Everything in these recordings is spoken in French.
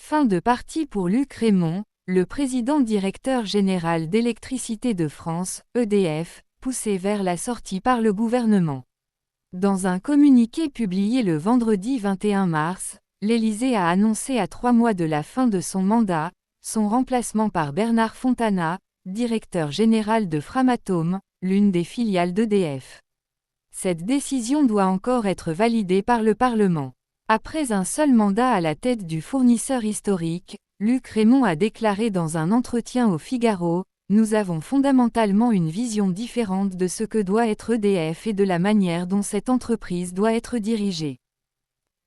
Fin de partie pour Luc Rémont, le président-directeur général d'Électricité de France, EDF, poussé vers la sortie par le gouvernement. Dans un communiqué publié le vendredi 21 mars, l'Élysée a annoncé à 3 mois de la fin de son mandat, son remplacement par Bernard Fontana, directeur général de Framatome, l'une des filiales d'EDF. Cette décision doit encore être validée par le Parlement. Après un seul mandat à la tête du fournisseur historique, Luc Rémont a déclaré dans un entretien au Figaro: « Nous avons fondamentalement une vision différente de ce que doit être EDF et de la manière dont cette entreprise doit être dirigée. »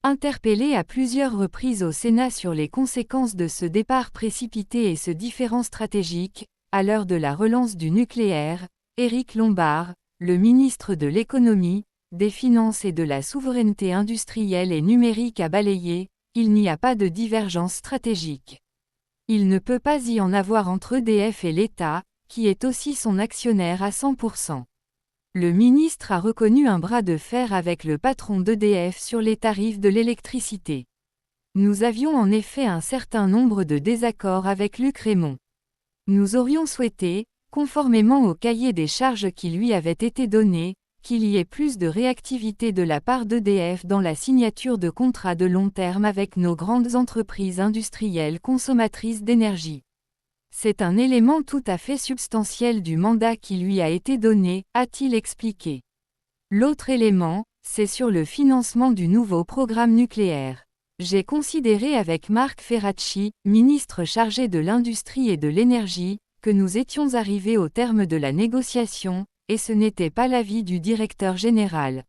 Interpellé à plusieurs reprises au Sénat sur les conséquences de ce départ précipité et ce différend stratégique, à l'heure de la relance du nucléaire, Éric Lombard, le ministre de l'Économie, des Finances et de la Souveraineté industrielle et numérique a balayé: « Il n'y a pas de divergence stratégique. Il ne peut pas y en avoir entre EDF et l'État, qui est aussi son actionnaire à 100%. » Le ministre a reconnu un bras de fer avec le patron d'EDF sur les tarifs de l'électricité. « Nous avions en effet un certain nombre de désaccords avec Luc Rémont. Nous aurions souhaité, conformément au cahier des charges qui lui avait été donné, qu'il y ait plus de réactivité de la part d'EDF dans la signature de contrats de long terme avec nos grandes entreprises industrielles consommatrices d'énergie. C'est un élément tout à fait substantiel du mandat qui lui a été donné », a-t-il expliqué. L'autre élément, c'est sur le financement du nouveau programme nucléaire. « J'ai considéré avec Marc Ferracci, ministre chargé de l'Industrie et de l'Énergie, que nous étions arrivés au terme de la négociation, et ce n'était pas l'avis du directeur général.